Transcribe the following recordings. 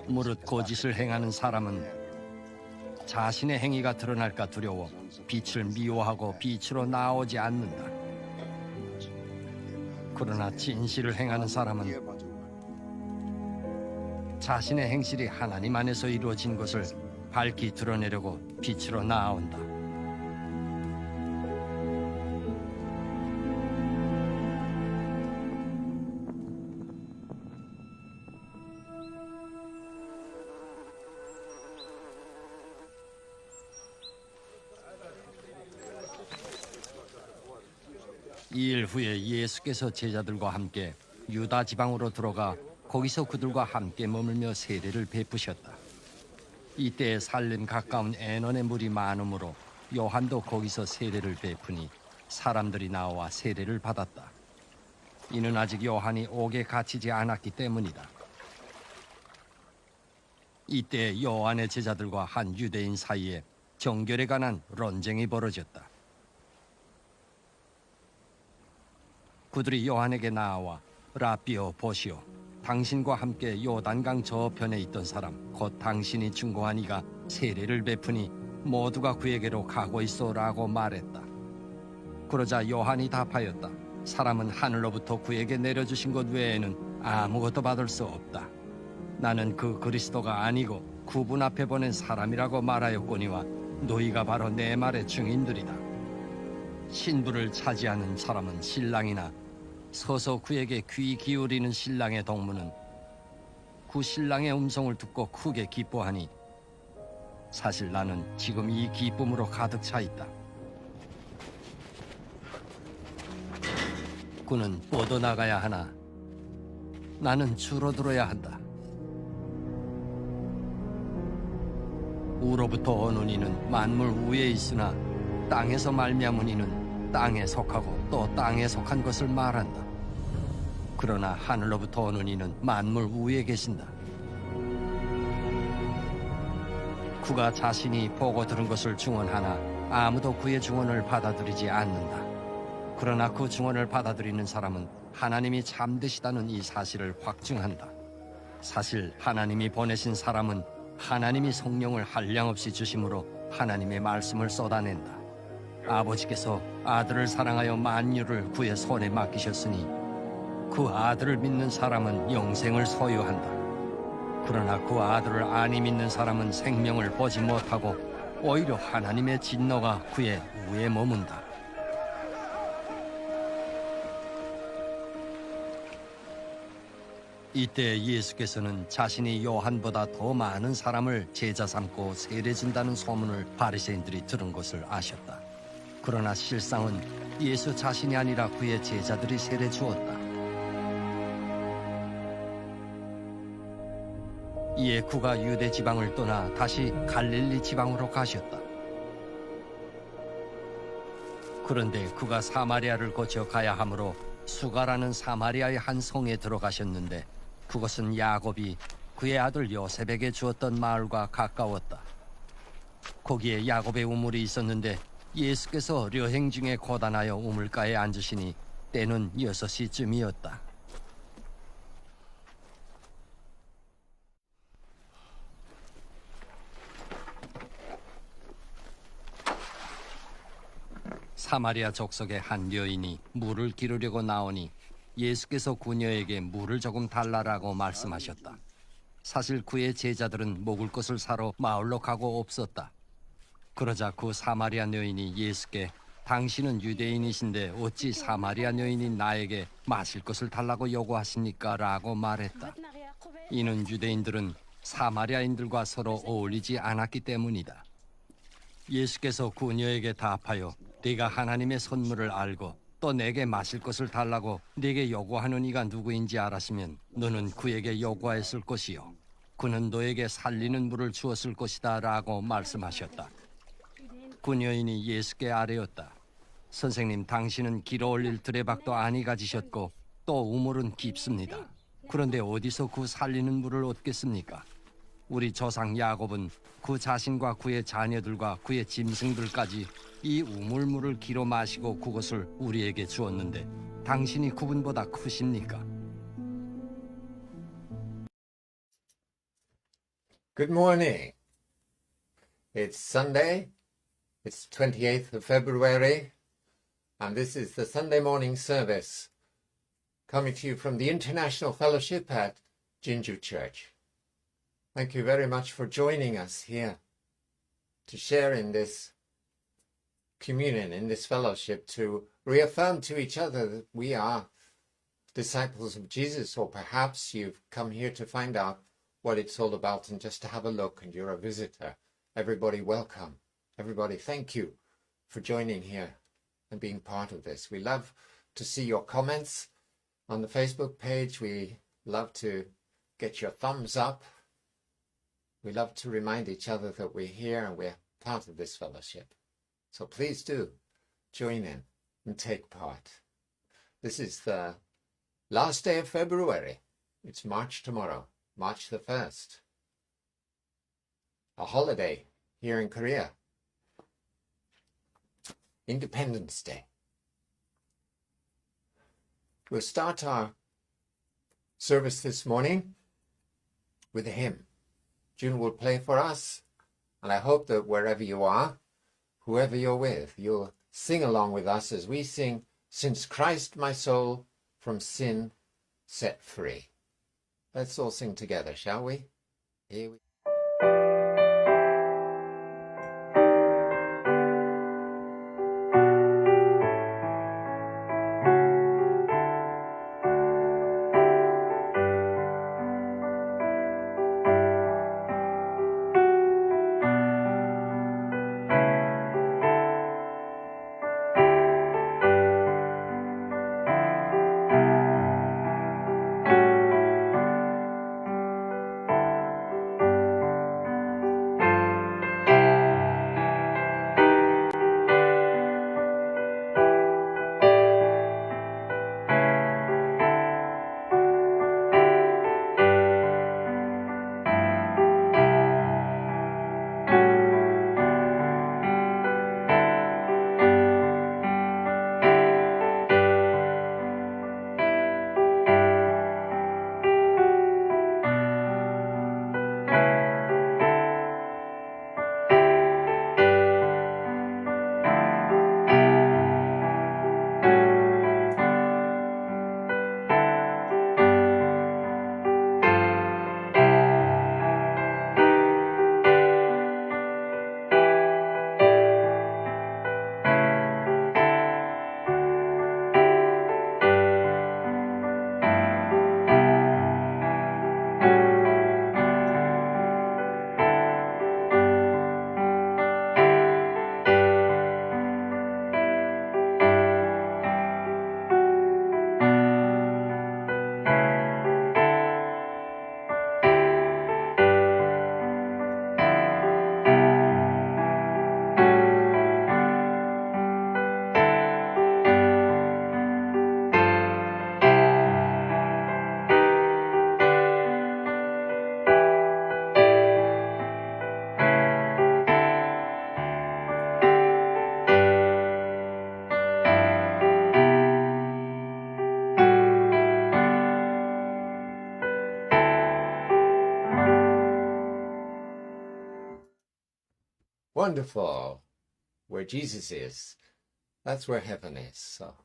무릇 고짓을 행하는 사람은 자신의 행위가 드러날까 두려워 빛을 미워하고 빛으로 나오지 않는다. 그러나 진실을 행하는 사람은 자신의 행실이 하나님 안에서 이루어진 것을 밝히 드러내려고 빛으로 나아온다. 이 일 후에 예수께서 제자들과 함께 유다 지방으로 들어가 거기서 그들과 함께 머물며 세례를 베푸셨다. 이때 살림 가까운 애논의 물이 많으므로 요한도 거기서 세례를 베푸니 사람들이 나와 세례를 받았다. 이는 아직 요한이 옥에 갇히지 않았기 때문이다. 이때 요한의 제자들과 한 유대인 사이에 정결에 관한 논쟁이 벌어졌다. 그들이 요한에게 나와 라비오 보시오, 당신과 함께 요단강 저편에 있던 사람 곧 당신이 충고한 이가 세례를 베푸니 모두가 그에게로 가고 있소라고 말했다. 그러자 요한이 답하였다. 사람은 하늘로부터 그에게 내려주신 것 외에는 아무것도 받을 수 없다. 나는 그 그리스도가 아니고 그분 앞에 보낸 사람이라고 말하였거니와 너희가 바로 내 말의 증인들이다. 신부를 차지하는 사람은 신랑이나 서서 그에게 귀 기울이는 신랑의 동무는 그 신랑의 음성을 듣고 크게 기뻐하니 사실 나는 지금 이 기쁨으로 가득 차 있다. 그는 뻗어나가야 하나 나는 줄어들어야 한다. 우로부터 오는 이는 만물 위에 있으나 땅에서 말미암은 이는 땅에 속하고 또 땅에 속한 것을 말한다. 그러나 하늘로부터 오는 이는 만물 위에 계신다. 그가 자신이 보고 들은 것을 증언하나 아무도 그의 증언을 받아들이지 않는다. 그러나 그 증언을 받아들이는 사람은 하나님이 참되시다는 이 사실을 확증한다. 사실 하나님이 보내신 사람은 하나님이 성령을 한량없이 주심으로 하나님의 말씀을 쏟아낸다. 아버지께서 아들을 사랑하여 만유를 그의 손에 맡기셨으니 그 아들을 믿는 사람은 영생을 소유한다. 그러나 그 아들을 아니 믿는 사람은 생명을 보지 못하고 오히려 하나님의 진노가 그의 위에 머문다. 이때 예수께서는 자신이 요한보다 더 많은 사람을 제자 삼고 세례 준다는 소문을 바리새인들이 들은 것을 아셨다. 그러나 실상은 예수 자신이 아니라 그의 제자들이 세례 주었다. 이에 그가 유대 지방을 떠나 다시 갈릴리 지방으로 가셨다. 그런데 그가 사마리아를 거쳐 가야 하므로 수가라는 사마리아의 한 성에 들어가셨는데 그것은 야곱이 그의 아들 요셉에게 주었던 마을과 가까웠다. 거기에 야곱의 우물이 있었는데 예수께서 여행 중에 고단하여 우물가에 앉으시니 때는 6시쯤이었다. 사마리아 족속의 한 여인이 물을 기르려고 나오니 예수께서 그녀에게 물을 조금 달라라고 말씀하셨다. 사실 그의 제자들은 먹을 것을 사러 마을로 가고 없었다. 그러자 그 사마리아 여인이 예수께 당신은 유대인이신데 어찌 사마리아 여인이 나에게 마실 것을 달라고 요구하십니까? 라고 말했다. 이는 유대인들은 사마리아인들과 서로 어울리지 않았기 때문이다. 예수께서 그녀에게 답하여 네가 하나님의 선물을 알고 또 내게 마실 것을 달라고 네게 요구하는 이가 누구인지 알았으면 너는 그에게 요구하였을 것이요 그는 너에게 살리는 물을 주었을 것이다 라고 말씀하셨다. 그 여인이 예수께 아뢰었다. 선생님, 당신은 길어 올릴 드레박도 아니 가지셨고 또 우물은 깊습니다. 그런데 어디서 그 살리는 물을 얻겠습니까? 우리 조상 야곱은 그 자신과 그의 자녀들과 그의 짐승들까지 이 우물물을 기로 마시고 그것을 우리에게 주었는데 당신이 그분보다 크십니까? Good morning. It's Sunday. It's 28th of February, and this is the Sunday morning service coming to you from the International Fellowship at Jinju Church. Thank you very much for joining us here to share in this communion, in this fellowship, to reaffirm to each other that we are disciples of Jesus, or perhaps you've come here to find out what it's all about and just to have a look and you're a visitor. Everybody welcome. Everybody thank you for joining here and being part of this. We love to see your comments on the Facebook page. We love to get your thumbs up. We love to remind each other that we're here and we're part of this fellowship. So please do join in and take part. This is the last day of February. It's March tomorrow, March the 1st. A holiday here in Korea. Independence Day. We'll start our service this morning with a hymn. June will play for us, and I hope that wherever you are, whoever you're with, you'll sing along with us as we sing, "Since Christ my soul from sin set free." Let's all sing together, shall we? Here we Wonderful. Where Jesus is, that's where heaven is. So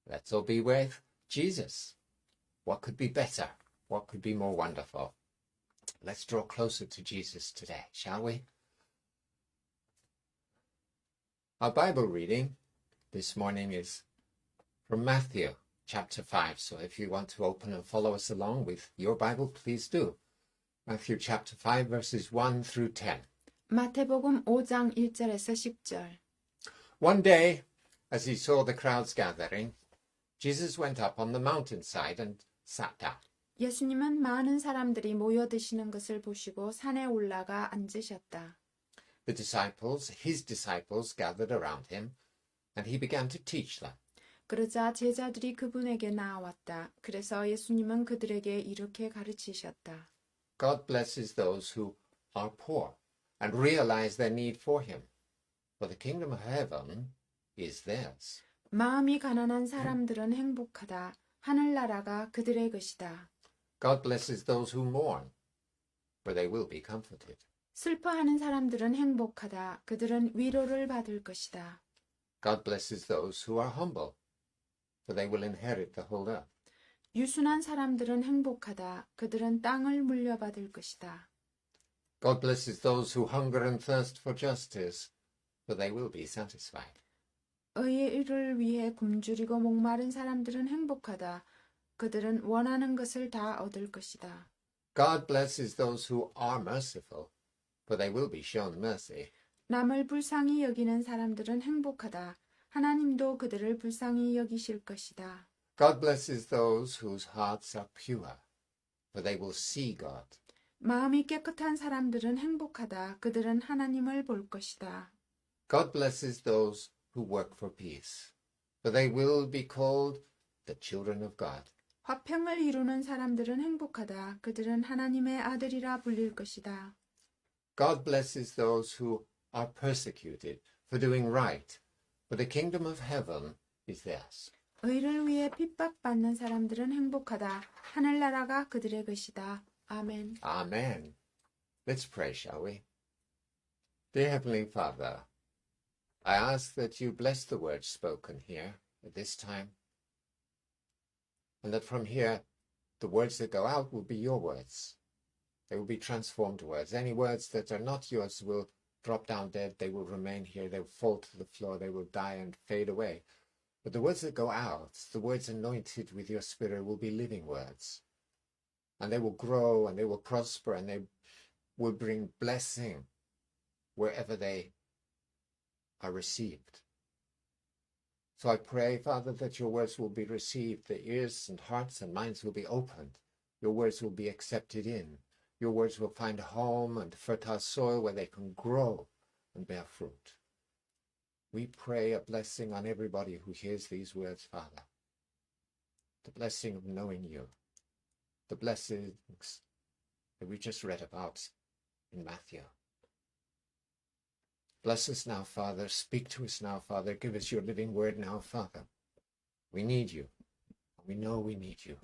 let's all be with Jesus. What could be better? What could be more wonderful? Let's draw closer to Jesus today, shall we? Our Bible reading this morning is from Matthew chapter 5. So if you want to open and follow us along with your Bible, please do. Matthew chapter 5 verses 1 through 10. 마태복음 5장 1절에서 10절. One day, as he saw the crowds gathering, Jesus went up on the mountainside and sat down. 예수님은 많은 사람들이 모여 드시는 것을 보시고 산에 올라가 앉으셨다. The disciples, his disciples, gathered around him, and he began to teach them. 그러자 제자들이 그분에게 나아왔다. 그래서 예수님은 그들에게 이렇게 가르치셨다. God blesses those who are poor and realize their need for him, for the kingdom of heaven is theirs. 마음이 가난한 사람들은 행복하다. 하늘나라가 그들의 것이다. God blesses those who mourn, for they will be comforted. 슬퍼하는 사람들은 행복하다. 그들은 위로를 받을 것이다. God blesses those who are humble, for they will inherit the whole earth. 유순한 사람들은 행복하다. 그들은 땅을 물려받을 것이다. God blesses those who hunger and thirst for justice, for they will be satisfied. 의를 위해 굶주리고 목마른 사람들은 행복하다. 그들은 원하는 것을 다 얻을 것이다. God blesses those who are merciful, for they will be shown mercy. 남을 불쌍히 여기는 사람들은 행복하다. 하나님도 그들을 불쌍히 여기실 것이다. God blesses those whose hearts are pure, for they will see God. 마음이 깨끗한 사람들은 행복하다. 그들은 하나님을 볼 것이다. God blesses those who work for peace, for they will be called the children of God. 화평을 이루는 사람들은 행복하다. 그들은 하나님의 아들이라 불릴 것이다. God blesses those who are persecuted for doing right, for the kingdom of heaven is theirs. 의를 위해 핍박받는 사람들은 행복하다. 하늘나라가 그들의 것이다. 아멘. Amen. Let's pray, shall we? Dear Heavenly Father, I ask that you bless the words spoken here at this time, and that from here, the words that go out will be your words. They will be transformed words. Any words that are not yours will drop down dead. They will remain here. They will fall to the floor. They will die and fade away. But the words that go out, the words anointed with your Spirit, will be living words. And they will grow and they will prosper and they will bring blessing wherever they are received. So I pray, Father, that your words will be received, the ears and hearts and minds will be opened. Your words will be accepted in. Your words will find a home and fertile soil where they can grow and bear fruit. We pray a blessing on everybody who hears these words, Father. The blessing of knowing you. The blessings that we just read about in Matthew. Bless us now, Father. Speak to us now, Father. Give us your living word now, Father. We need you. We know we need you.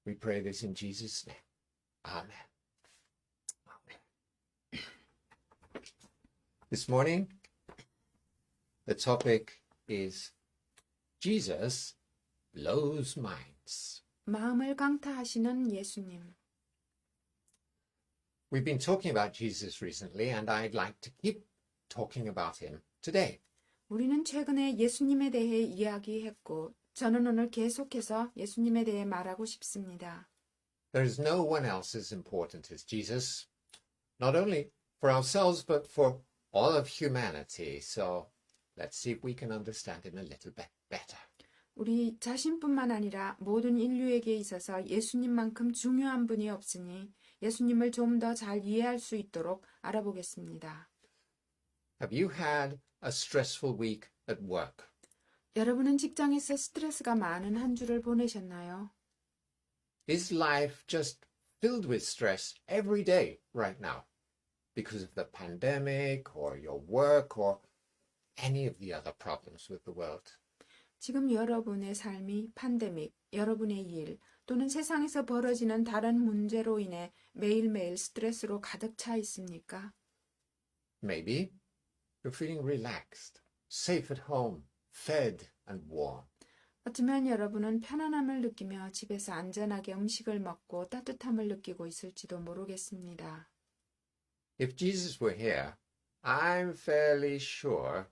We pray this in Jesus' name. Amen. Amen. This morning, the topic is Jesus blows minds. 마음을 강타하시는 예수님. We've been talking about Jesus recently, and I'd like to keep talking about him today. 우리는 최근에 예수님에 대해 이야기했고, 저는 오늘 계속해서 예수님에 대해 말하고 싶습니다. There is no one else as important as Jesus, not only for ourselves, but for all of humanity. So let's see if we can understand him a little bit better. 우리 자신뿐만 아니라 모든 인류에게 있어서 예수님만큼 중요한 분이 없으니 예수님을 좀 더 잘 이해할 수 있도록 알아보겠습니다. Have you had a stressful week at work? 여러분은 직장에서 스트레스가 많은 한 주를 보내셨나요? Is life just filled with stress every day right now because of the pandemic or your work or any of the other problems with the world? 지금 여러분의 삶이 팬데믹, 여러분의 일 또는 세상에서 벌어지는 다른 문제로 인해 매일매일 스트레스로 가득 차 있습니까? Maybe you're feeling relaxed, safe at home, fed and warm. 어쩌면 여러분은 편안함을 느끼며 집에서 안전하게 음식을 먹고 따뜻함을 느끼고 있을지도 모르겠습니다. If Jesus were here, I'm fairly sure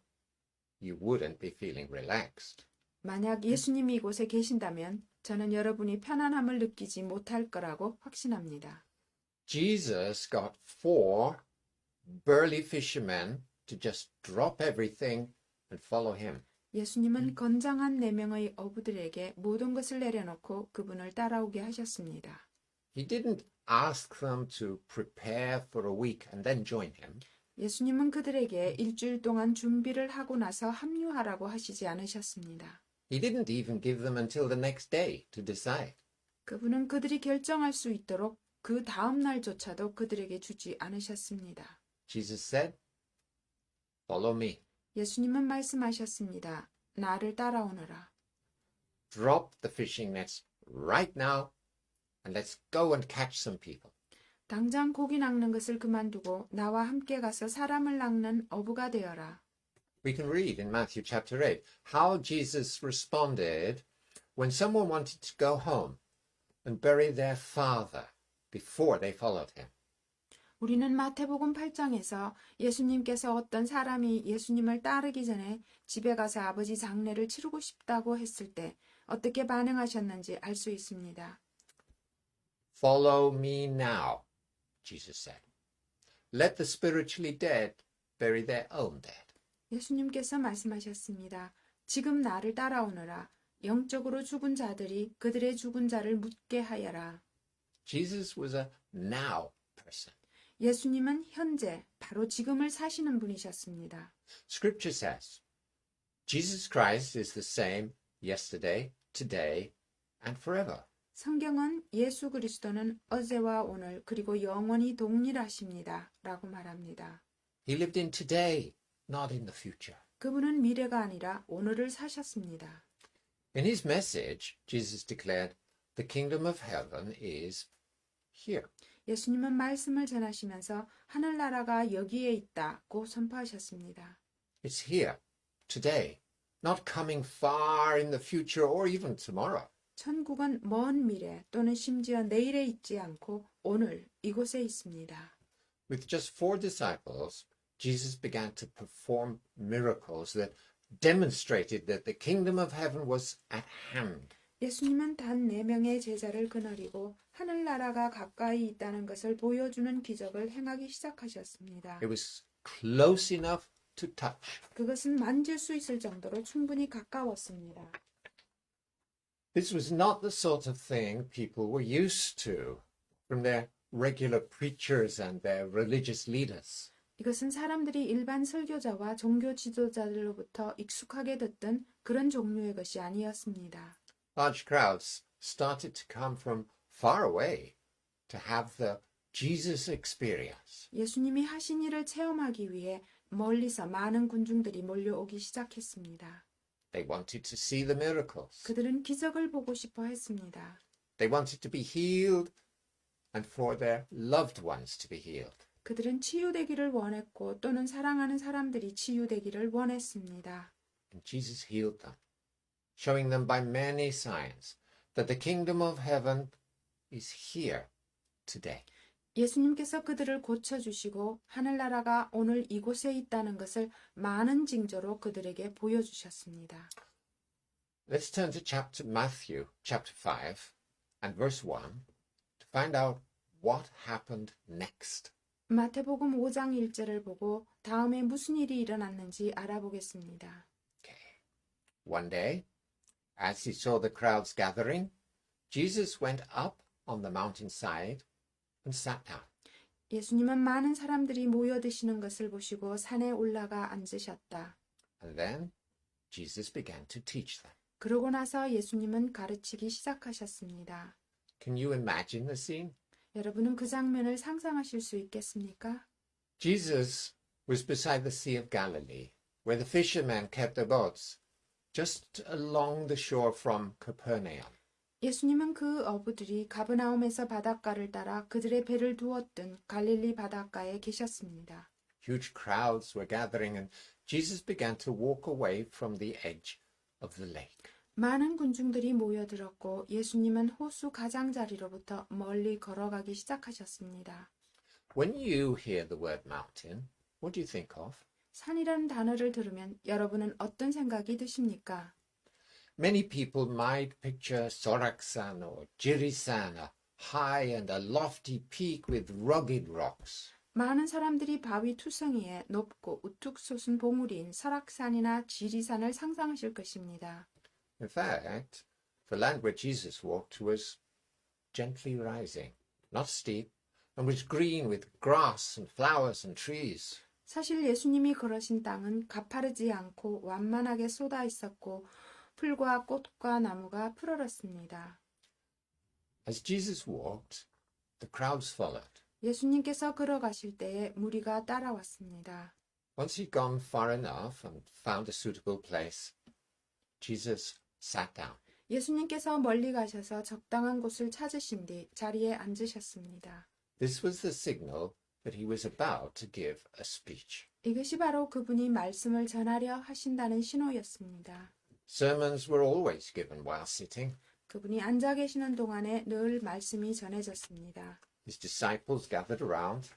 you wouldn't be feeling relaxed. 만약 예수님이 이곳에 계신다면 저는 여러분이 편안함을 느끼지 못할 거라고 확신합니다. Jesus got 4 burly fishermen to just drop everything and follow him. 예수님은 건장한 4명의 어부들에게 모든 것을 내려놓고 그분을 따라오게 하셨습니다. He didn't ask them to prepare for a week and then join him. 예수님은 그들에게 일주일 동안 준비를 하고 나서 합류하라고 하시지 않으셨습니다. He didn't even give them until the next day to decide. 그분은 그들이 결정할 수 있도록 그 다음 날조차도 그들에게 주지 않으셨습니다. Jesus said, "Follow me." 예수님은 말씀하셨습니다. 나를 따라오너라. Drop the fishing nets right now and let's go and catch some people. 당장 고기 낚는 것을 그만두고 나와 함께 가서 사람을 낚는 어부가 되어라. We can read in Matthew chapter 8 how Jesus responded when someone wanted to go home and bury their father before they followed him. 우리는 마태복음 8장에서 예수님께서 어떤 사람이 예수님을 따르기 전에 집에 가서 아버지 장례를 치르고 싶다고 했을 때 어떻게 반응하셨는지 알 수 있습니다. Follow me now, Jesus said. Let the spiritually dead bury their own dead. 예수님께서 말씀하셨습니다. 지금 나를 따라오너라. 영적으로 죽은 자들이 그들의 죽은 자를 묻게 하여라. Jesus was a now person. 예수님은 현재, 바로 지금을 사시는 분이셨습니다. Scripture says Jesus Christ is the same yesterday, today, and forever. 성경은 예수 그리스도는 어제와 오늘 그리고 영원히 동일하십니다. 라고 말합니다. He lived in today, not in the future. 그분은 미래가 아니라 오늘을 사셨습니다. In his message, Jesus declared, the kingdom of heaven is here. 예수님은 말씀을 전하시면서 하늘나라가 여기에 있다고 선포하셨습니다. It's here, today, not coming far in the future or even tomorrow. 천국은 먼 미래 또는 심지어 내일에 있지 않고 오늘 이곳에 있습니다. With just 4 disciples, Jesus began to perform miracles that demonstrated that the kingdom of heaven was at hand. 예수님은 단 4명의 제자를 거느리고 하늘나라가 가까이 있다는 것을 보여주는 기적을 행하기 시작하셨습니다. It was close enough to touch. 그것은 만질 수 있을 정도로 충분히 가까웠습니다. This was not the sort of thing people were used to from their regular preachers and their religious leaders. 이것은 사람들이 일반 설교자와 종교 지도자들로부터 익숙하게 듣던 그런 종류의 것이 아니었습니다. Large crowds started to come from far away to have the Jesus experience. 예수님이 하신 일을 체험하기 위해 멀리서 많은 군중들이 몰려오기 시작했습니다. They wanted to see the miracles. 그들은 기적을 보고 싶어 했습니다. They wanted to be healed and for their loved ones to be healed. 그들은 치유되기를 원했고 또는 사랑하는 사람들이 치유되기를 원했습니다. And Jesus healed them, showing them by many signs that the kingdom of heaven is here today. 예수님께서 그들을 고쳐주시고 하늘나라가 오늘 이곳에 있다는 것을 많은 징조로 그들에게 보여주셨습니다. Let's turn to Matthew chapter 5 and verse 1 to find out what happened next. 마태복음 5장 1절을 보고 다음에 무슨 일이 일어났는지 알아보겠습니다. Okay. One day, as he saw the crowds gathering, Jesus went up on the mountainside and sat down. 예수님은 많은 사람들이 모여 드시는 것을 보시고 산에 올라가 앉으셨다. And then Jesus began to teach them. 그러고 나서 예수님은 가르치기 시작하셨습니다. Can you imagine the scene? 여러분은 그 장면을 상상하실 수 있겠습니까? Jesus was beside the Sea of Galilee, where the fishermen kept their boats, just along the shore from Capernaum. 예수님은 그 어부들이 가브나움에서 바닷가를 따라 그들의 배를 두었던 갈릴리 바닷가에 계셨습니다. Huge crowds were gathering, and Jesus began to walk away from the edge of the lake. 많은 군중들이 모여들었고 예수님은 호수 가장자리로부터 멀리 걸어가기 시작하셨습니다. When you hear the word mountain, what do you think of? 산이라는 단어를 들으면 여러분은 어떤 생각이 드십니까? Many people might picture Soraksan or Jirisan, a high and a lofty peak with rugged rocks. 많은 사람들이 바위 투성이에 높고 우뚝 솟은 봉우리인 설악산이나 지리산을 상상하실 것입니다. In fact, the land where Jesus walked was gently rising, not steep, and was green with grass and flowers and trees. 사실 예수님이 걸으신 땅은 가파르지 않고 완만하게 쏟아 있었고 풀과 꽃과 나무가 푸르렀습니다. As Jesus walked, the crowds followed. 예수님께서 걸어가실 때에 무리가 따라왔습니다. Once he'd gone far enough and found a suitable place, Jesus sat down. 예수님께서 멀리 가셔서 적당한 곳을 찾으신 뒤 자리에 앉으셨습니다. This was the signal that he was about to give a speech. 이것이 바로 그분이 말씀을 전하려 하신다는 신호였습니다. Sermons were always given while sitting. 그분이 앉아 계시는 동안에 늘 말씀이 전해졌습니다. His disciples gathered around,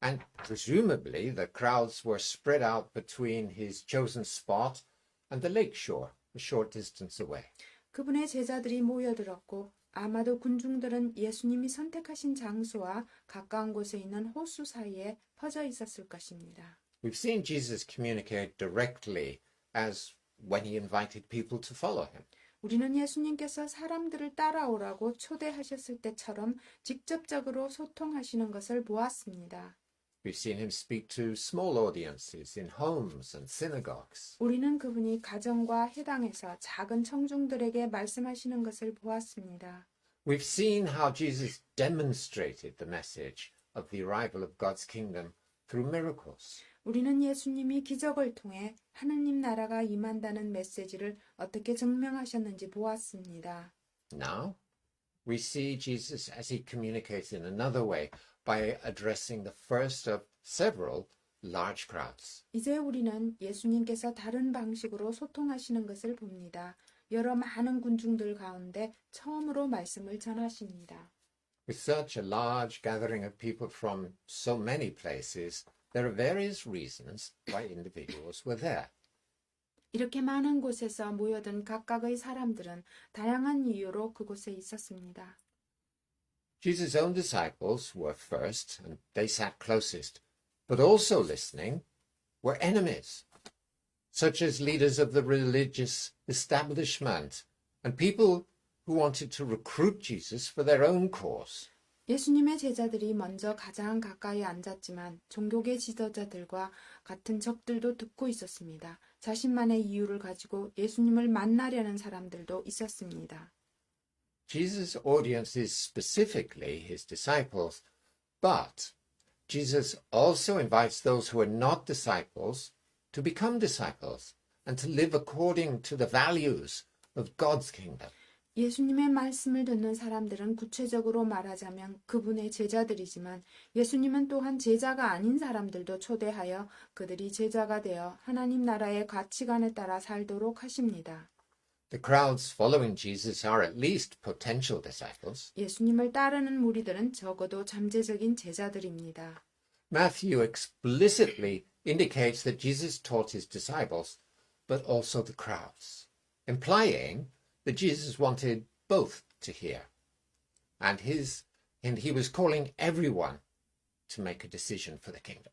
and presumably the crowds were spread out between his chosen spot and the lake shore, a short distance away. 그분의 제자들이 모여들었고 아마도 군중들은 예수님이 선택하신 장소와 가까운 곳에 있는 호수 사이에 퍼져 있었을 것입니다. We've seen Jesus communicate directly as when he invited people to follow him. 우리는 예수님께서 사람들을 따라오라고 초대하셨을 때처럼 직접적으로 소통하시는 것을 보았습니다. We've seen him speak to small audiences in homes and synagogues. 우리는 그분이 가정과 회당에서 작은 청중들에게 말씀하시는 것을 보았습니다. We've seen how Jesus demonstrated the message of the arrival of God's kingdom through miracles. 우리는 예수님이 기적을 통해 하느님 나라가 임한다는 메시지를 어떻게 증명하셨는지 보았습니다. Now, we see Jesus as he communicates in another way by addressing the first of several large crowds. 이제 우리는 예수님께서 다른 방식으로 소통하시는 것을 봅니다. 여러 많은 군중들 가운데 처음으로 말씀을 전하십니다. With such a large gathering of people from so many places, there are various reasons why individuals were there. 이렇게 많은 곳에서 모여든 각각의 사람들은 다양한 이유로 그곳에 있었습니다. Jesus' own disciples were first, and they sat closest, but also listening were enemies, such as leaders of the religious establishment and people who wanted to recruit Jesus for their own cause. 예수님의 제자들이 먼저 가장 가까이 앉았지만 종교계 지도자들과 같은 적들도 듣고 있었습니다. 자신만의 이유를 가지고 예수님을 만나려는 사람들도 있었습니다. Jesus' audience is specifically his disciples, but Jesus also invites those who are not disciples to become disciples and to live according to the values of God's kingdom. 예수님의 말씀을 듣는 사람들은 구체적으로 말하자면 그분의 제자들이지만 예수님은 또한 제자가 아닌 사람들도 초대하여 그들이 제자가 되어 하나님 나라의 가치관에 따라 살도록 하십니다. The crowds following Jesus are at least potential disciples. 예수님을 따르는 무리들은 적어도 잠재적인 제자들입니다. Matthew explicitly indicates that Jesus taught his disciples, but also the crowds, implying that Jesus wanted both to hear. And he was calling everyone to make a decision for the kingdom.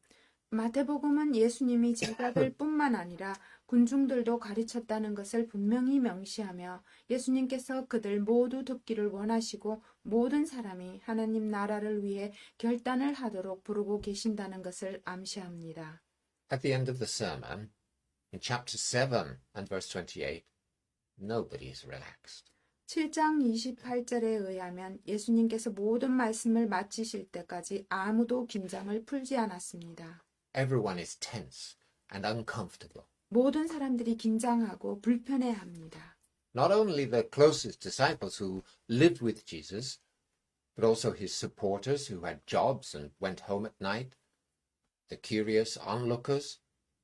마태복음은 예수님이 제자들뿐만 아니라 군중들도 가르쳤다는 것을 분명히 명시하며 예수님께서 그들 모두 듣기를 원하시고 모든 사람이 하나님 나라를 위해 결단을 하도록 부르고 계신다는 것을 암시합니다. At the end of the sermon, in chapter 7 and verse 28, nobody is relaxed. 7장 28절에 의하면 예수님께서 모든 말씀을 마치실 때까지 아무도 긴장을 풀지 않았습니다. Everyone is tense and uncomfortable. 모든 사람들이 긴장하고 불편해합니다. Not only the closest disciples who lived with Jesus, but also his supporters who had jobs and went home at night, the curious onlookers,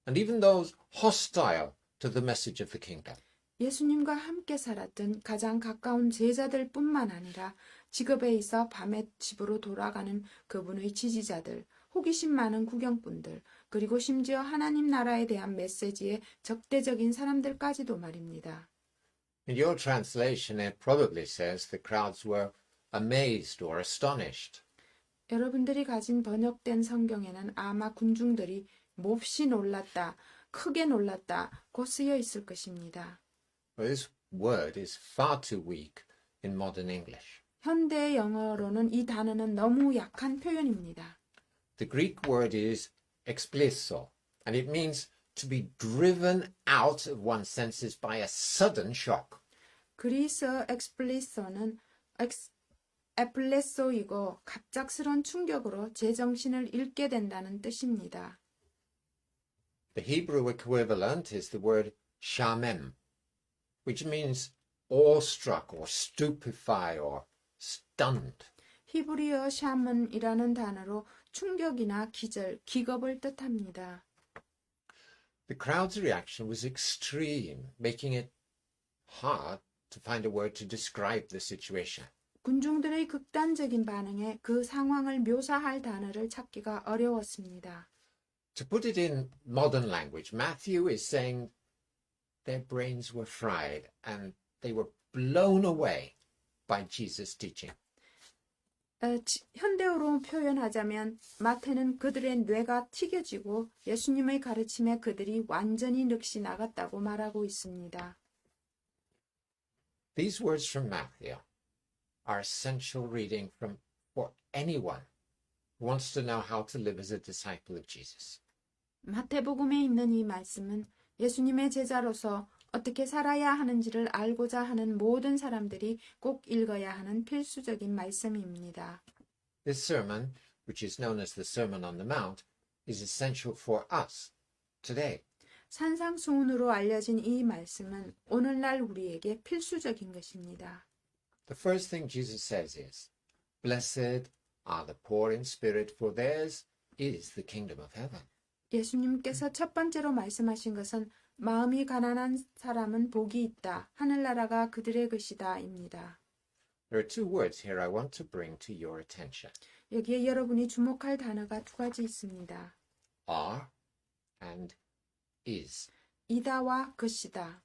and even those hostile to the message of the kingdom. 예수님과 함께 살았던 가장 가까운 제자들뿐만 아니라 직업에 있어 밤에 집으로 돌아가는 그분의 지지자들, 호기심 많은 구경꾼들, 그리고 심지어 하나님 나라에 대한 메시지에 적대적인 사람들까지도 말입니다. In your translation, it probably says the crowds were amazed or astonished. 여러분들이 가진 번역된 성경에는 아마 군중들이 몹시 놀랐다, 크게 놀랐다, 고 쓰여 있을 것입니다. Well, this word is far too weak in modern English. 현대 영어로는 이 단어는 너무 약한 표현입니다. The Greek word is explisso, and it means to be driven out of one's senses by a sudden shock. 그리스 엑스플리소는 에플레소이고 갑작스런 충격으로 제정신을 잃게 된다는 뜻입니다. The Hebrew equivalent is the word shamem, which means awestruck or stupefy or stunned. 히브리어 샤문이라는 단어로 충격이나 기절, 기겁을 뜻합니다. The crowd's reaction was extreme, making it hard to find a word to describe the situation. 군중들의 극단적인 반응에 그 상황을 묘사할 단어를 찾기가 어려웠습니다. To put it in modern language, Matthew is saying their brains were fried and they were blown away by Jesus' teaching. 현대어로 표현하자면 마태는 그들의 뇌가 튀겨지고 예수님의 가르침에 그들이 완전히 넋이 나갔다고 말하고 있습니다. These words from Matthew are essential reading for anyone who wants to know how to live as a disciple of Jesus. 마태복음에 있는 이 말씀은 예수님의 제자로서 어떻게 살아야 하는지를 알고자 하는 모든 사람들이 꼭 읽어야 하는 필수적인 말씀입니다. This sermon, which is known as the Sermon on the Mount, is essential for us today. 산상수훈으로 알려진 이 말씀은 오늘날 우리에게 필수적인 것입니다. The first thing Jesus says is, Blessed are the poor in spirit, for theirs is the kingdom of heaven. 예수님께서 첫 번째로 말씀하신 것은 마음이 가난한 사람은 복이 있다. 하늘나라가 그들의 것이다입니다. There are two words here I want to bring to your attention. 여기에 여러분이 주목할 단어가 두 가지 있습니다. Are and is. 이다와 것이다.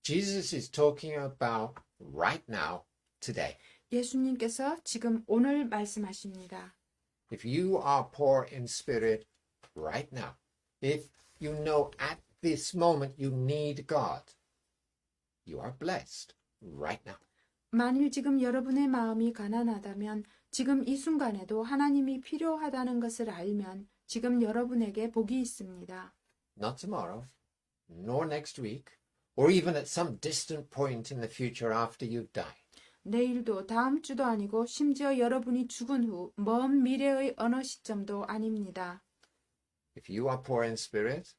Jesus is talking about right now, today. 예수님께서 지금 오늘 말씀하십니다. If you are poor in spirit right now, if you know at this moment you need God, you are blessed right now. 만일 지금 여러분의 마음이 가난하다면 지금 이 순간에도 하나님이 필요하다는 것을 알면 지금 여러분에게 복이 있습니다. Not tomorrow, nor next week, or even at some distant point in the future after you've died. 내일도 다음 주도 아니고 심지어 여러분이 죽은 후 먼 미래의 어느 시점도 아닙니다. If you are poor in spirit,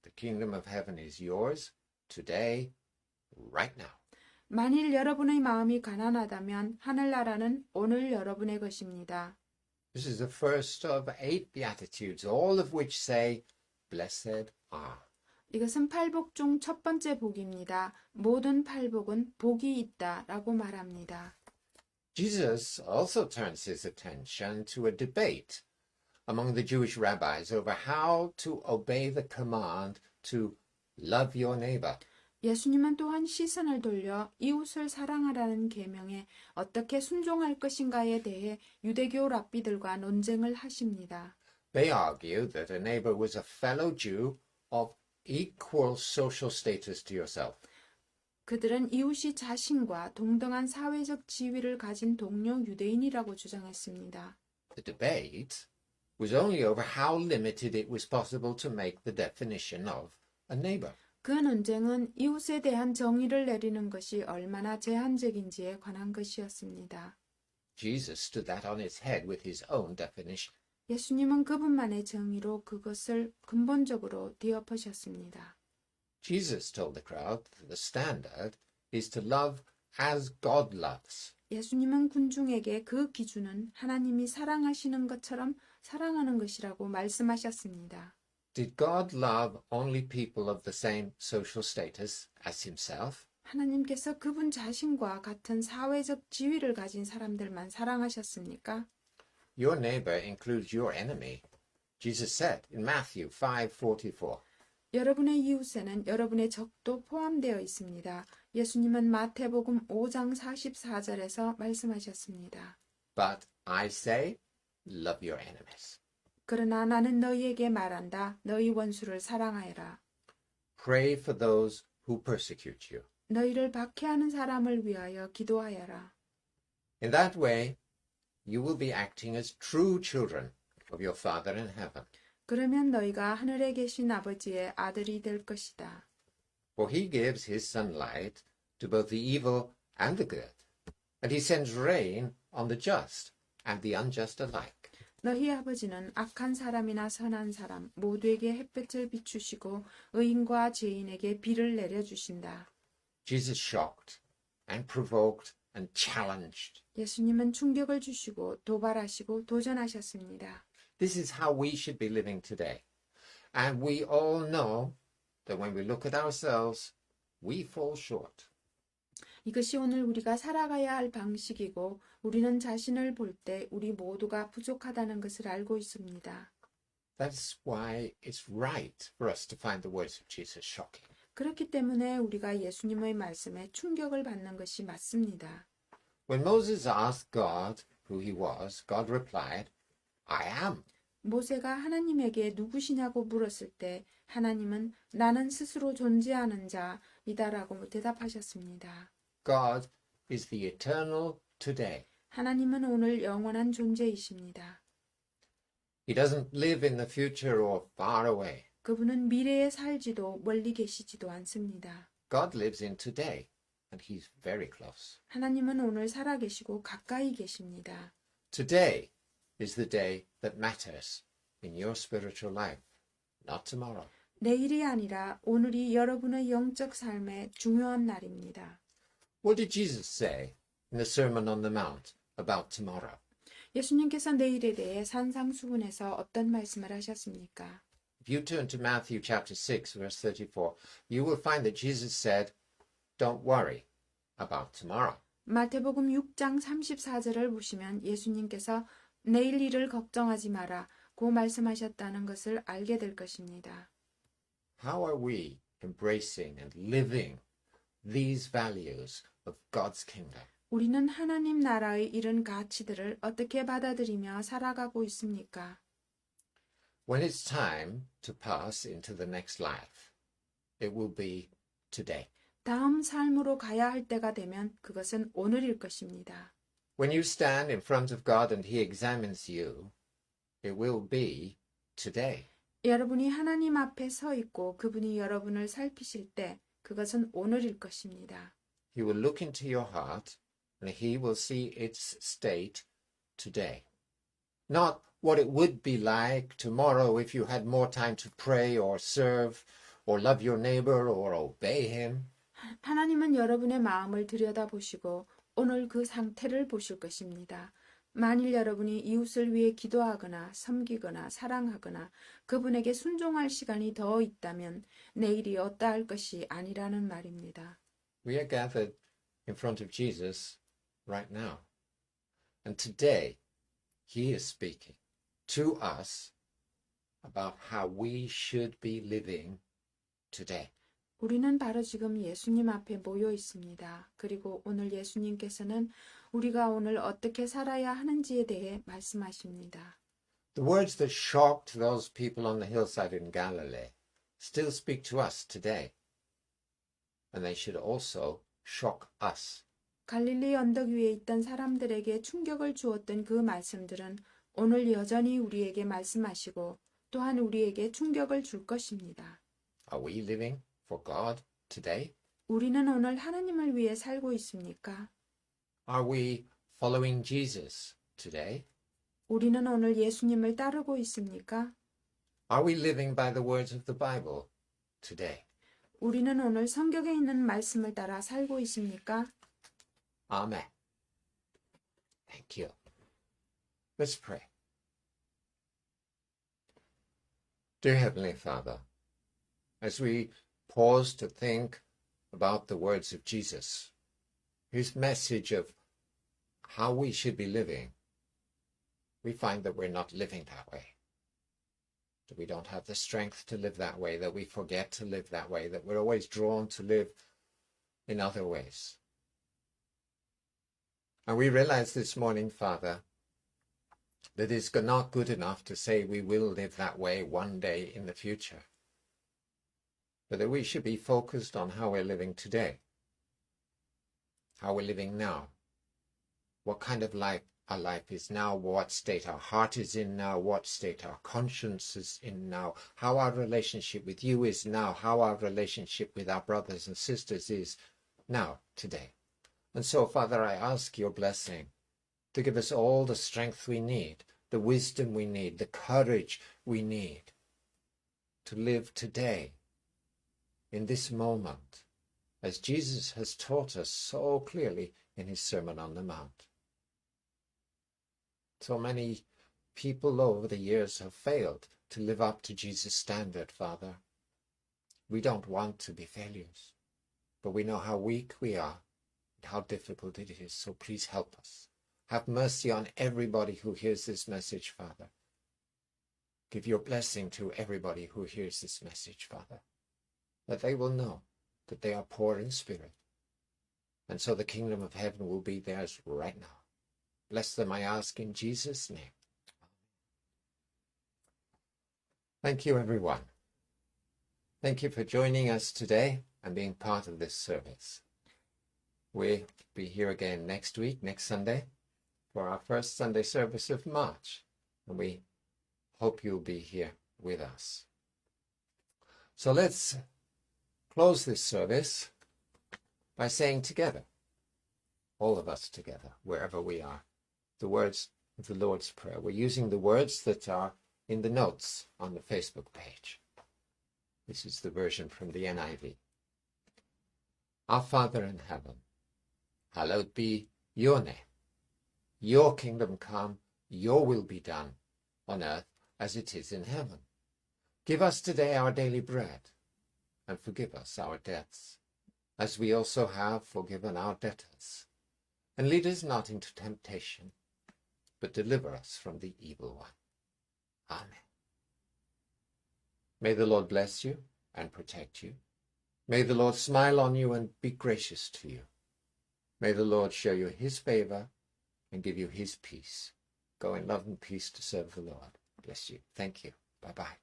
the kingdom of heaven is yours today, right now. 만일 여러분의 마음이 가난하다면 하늘나라는 오늘 여러분의 것입니다. This is the first of 8 Beatitudes, all of which say, Blessed are. 이것은 팔복 중 첫 번째 복입니다. 모든 팔복은 복이 있다라고 말합니다. Jesus also turns his attention to a debate among the Jewish rabbis over how to obey the command to love your neighbor. 예수님은 또한 시선을 돌려 이웃을 사랑하라는 계명에 어떻게 순종할 것인가에 대해 유대교 랍비들과 논쟁을 하십니다. They argue that a neighbor was a fellow Jew of equal social status to yourself. 그들은 이웃이 자신과 동등한 사회적 지위를 가진 동료 유대인이라고 주장했습니다. The debate was only over how limited it was possible to make the definition of a neighbor. 그 논쟁은 이웃에 대한 정의를 내리는 것이 얼마나 제한적인지에 관한 것이었습니다. Jesus stood that on its head with his own definition. 예수님은 그분만의 정의로 그것을 근본적으로 뒤엎으셨습니다. Jesus told the crowd that the standard is to love as God loves. 예수님은 군중에게 그 기준은 하나님이 사랑하시는 것처럼 사랑하는 것이라고 말씀하셨습니다. Did God love only people of the same social status as himself? 하나님께서 그분 자신과 같은 사회적 지위를 가진 사람들만 사랑하셨습니까? Your neighbor includes your enemy. Jesus said in Matthew 5:44. 여러분의 이웃에는 여러분의 적도 포함되어 있습니다. 예수님은 마태복음 5장 44절에서 말씀하셨습니다. But I say, love your enemies. 그러나 나는 너희에게 말한다. 너희 원수를 사랑하여라. Pray for those who persecute you. 너희를 박해하는 사람을 위하여 기도하여라. In that way, you will be acting as true children of your Father in heaven. 그러면 너희가 하늘에 계신 아버지의 아들이 될 것이다. For he gives his sunlight to both the evil and the good, and he sends rain on the just and the unjust alike. 너희 아버지는 악한 사람이나 선한 사람 모두에게 햇볕을 비추시고 의인과 죄인에게 비를 내려주신다. Jesus shocked and provoked and challenged. 예수님은 충격을 주시고 도발하시고 도전하셨습니다. This is how we should be living today. And we all know that when we look at ourselves, we fall short. 이것이 오늘 우리가 살아가야 할 방식이고 우리는 자신을 볼 때 우리 모두가 부족하다는 것을 알고 있습니다. That's why it's right for us to find the words of Jesus shocking. 그렇기 때문에 우리가 예수님의 말씀에 충격을 받는 것이 맞습니다. When Moses asked God who he was, God replied, I am. 모세가 하나님에게 누구시냐고 물었을 때 하나님은 나는 스스로 존재하는 자이다라고 대답하셨습니다. God is the eternal today. 하나님은 오늘 영원한 존재이십니다. He doesn't live in the future or far away. 그분은 미래에 살지도 멀리 계시지도 않습니다. God lives in today, and he's very close. 하나님은 오늘 살아계시고 가까이 계십니다. Today is the day that matters in your spiritual life, not tomorrow. 내일이 아니라 오늘이 여러분의 영적 삶의 중요한 날입니다. What did Jesus say in the Sermon on the Mount about tomorrow? 예수님께서 내일에 대해 산상수훈에서 어떤 말씀을 하셨습니까? If you turn to Matthew chapter 6, verse 34, you will find that Jesus said, Don't worry about tomorrow. 마태복음 6장 34절을 보시면 예수님께서 내일 일을 걱정하지 마라 고 말씀하셨다는 것을 알게 될 것입니다. How are we embracing and living these values of God's kingdom? 우리는 하나님 나라의 이런 가치들을 어떻게 받아들이며 살아가고 있습니까? When it's time to pass into the next life, it will be today. 다음 삶으로 가야 할 때가 되면 그것은 오늘일 것입니다. When you stand in front of God and He examines you, it will be today. 여러분이 하나님 앞에 서 있고 그분이 여러분을 살피실 때 그것은 오늘일 것입니다. He will look into your heart and He will see its state today. Not what it would be like tomorrow if you had more time to pray or serve or love your neighbor or obey Him. 하나님은 여러분의 마음을 들여다보시고 오늘 그 상태를 보실 것입니다. 만일 여러분이 이웃을 위해 기도하거나 섬기거나 사랑하거나 그분에게 순종할 시간이 더 있다면 내일이 어떠할 것이 아니라는 말입니다. We are gathered in front of Jesus right now. And today, He is speaking to us about how we should be living today. 우리는 바로 지금 예수님 앞에 모여 있습니다. 그리고 오늘 예수님께서는 우리가 오늘 어떻게 살아야 하는지에 대해 말씀하십니다. The words that shocked those people on the hillside in Galilee still speak to us today. And they should also shock us. 갈릴리 언덕 위에 있던 사람들에게 충격을 주었던 그 말씀들은 오늘 여전히 우리에게 말씀하시고 또한 우리에게 충격을 줄 것입니다. Are we living for God today? 우리는 오늘 하나님을 위해 살고 있습니까? Are we following Jesus today? 우리는 오늘 예수님을 따르고 있습니까? Are we living by the words of the Bible today? 우리는 오늘 성경에 있는 말씀을 따라 살고 있습니까? Amen. Thank you. Let's pray. Dear Heavenly Father, as we pause to think about the words of Jesus, his message of how we should be living, we find that we're not living that way. That we don't have the strength to live that way, that we forget to live that way, that we're always drawn to live in other ways. And we realize this morning, Father, that it's not good enough to say we will live that way one day in the future, but that we should be focused on how we're living today, how we're living now, what kind of life our life is now, what state our heart is in now, what state our conscience is in now, how our relationship with you is now, how our relationship with our brothers and sisters is now, today. And so, Father, I ask your blessing to give us all the strength we need, the wisdom we need, the courage we need to live today, in this moment, as Jesus has taught us so clearly in his Sermon on the Mount. So many people over the years have failed to live up to Jesus' standard, Father. We don't want to be failures, but we know how weak we are and how difficult it is, so please help us. Have mercy on everybody who hears this message, Father. Give your blessing to everybody who hears this message, Father, that they will know that they are poor in spirit, and so the kingdom of heaven will be theirs right now. Bless them, I ask, in Jesus' name. Thank you, everyone. Thank you for joining us today and being part of this service. We'll be here again next week, next Sunday, for our first Sunday service of March, and we hope you'll be here with us. So let's close this service by saying together, all of us together, wherever we are, the words of the Lord's Prayer. We're using the words that are in the notes on the Facebook page. This is the version from the NIV. Our Father in heaven, hallowed be your name. Your kingdom come, your will be done, on earth as it is in heaven. Give us today our daily bread, and forgive us our debts, as we also have forgiven our debtors. And lead us not into temptation, but deliver us from the evil one. Amen. May the Lord bless you and protect you. May the Lord smile on you and be gracious to you. May the Lord show you his favor and give you his peace. Go in love and peace to serve the Lord. Bless you. Thank you. Bye-bye.